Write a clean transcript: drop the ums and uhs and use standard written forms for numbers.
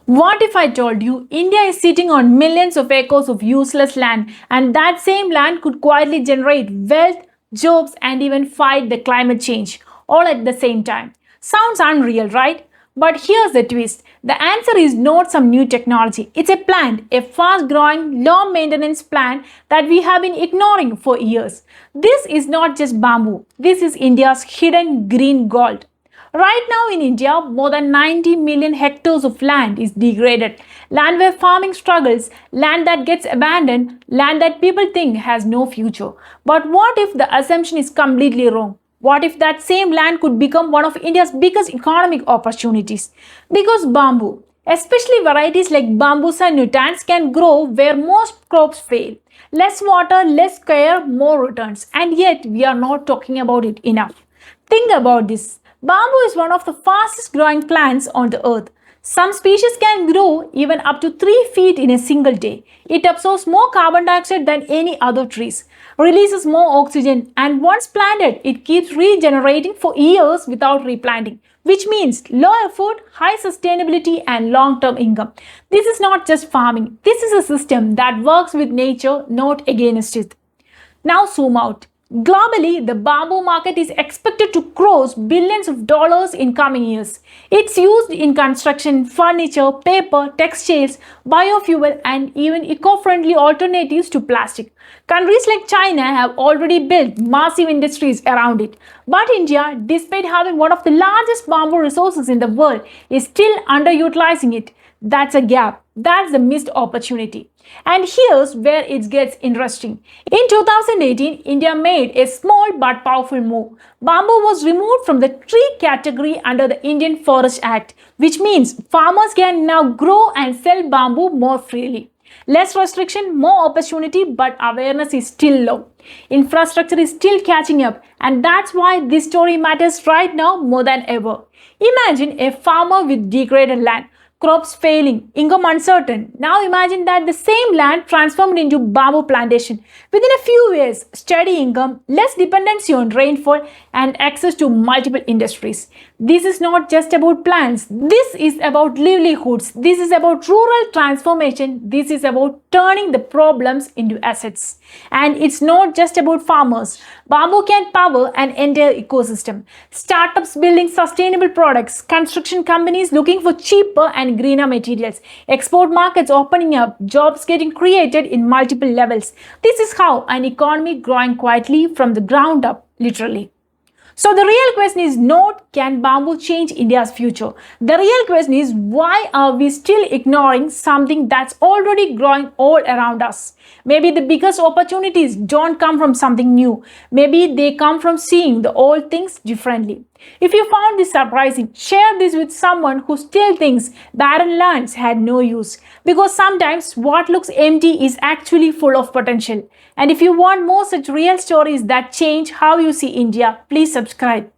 What if I told you India is sitting on millions of acres of useless land and that same land could quietly generate wealth, jobs, and even fight the climate change all at the same time? Sounds unreal, right? But here's the twist. The answer is not some new technology. It's a plant, a fast growing, low maintenance plant that we have been ignoring for years. This is not just bamboo. This is India's hidden green gold. Right now in India, more than 90 million hectares of land is degraded. Land where farming struggles, land that gets abandoned, land that people think has no future. But what if the assumption is completely wrong? What if that same land could become one of India's biggest economic opportunities? Because bamboo, especially varieties like Bambusa Nutans, can grow where most crops fail. Less water, less care, more returns. And yet we are not talking about it enough. Think about this. Bamboo is one of the fastest growing plants on the earth. Some species can grow even up to 3 feet in a single day. It absorbs more carbon dioxide than any other trees, releases more oxygen, and once planted, it keeps regenerating for years without replanting, which means low effort, high sustainability, and long-term income. This is not just farming. This is a system that works with nature, not against it. Now zoom out. Globally, the bamboo market is expected to cross billions of dollars in coming years. It's used in construction, furniture, paper, textiles, biofuel, and even eco-friendly alternatives to plastic. Countries like China have already built massive industries around it. But India, despite having one of the largest bamboo resources in the world, is still underutilizing it. That's a gap. That's the missed opportunity. And here's where it gets interesting. In 2018, India made a small but powerful move. Bamboo was removed from the tree category under the Indian Forest Act, which means farmers can now grow and sell bamboo more freely. Less restriction, more opportunity, but awareness is still low. Infrastructure is still catching up, and that's why this story matters right now more than ever. Imagine a farmer with degraded land, crops failing, income uncertain. Now imagine that the same land transformed into bamboo plantation. Within a few years, steady income, less dependency on rainfall, and access to multiple industries. This is not just about plants. This is about livelihoods. This is about rural transformation. This is about turning the problems into assets. And it's not just about farmers. Bamboo can power an entire ecosystem. Startups building sustainable products, construction companies looking for cheaper and greener materials, export markets opening up, jobs getting created in multiple levels. This is how an economy growing quietly from the ground up, literally. So the real question is not can bamboo change India's future? The real question is why are we still ignoring something that's already growing all around us? Maybe the biggest opportunities don't come from something new. Maybe they come from seeing the old things differently. If you found this surprising, share this with someone who still thinks barren lands had no use. Because sometimes what looks empty is actually full of potential. And if you want more such real stories that change how you see India, please subscribe.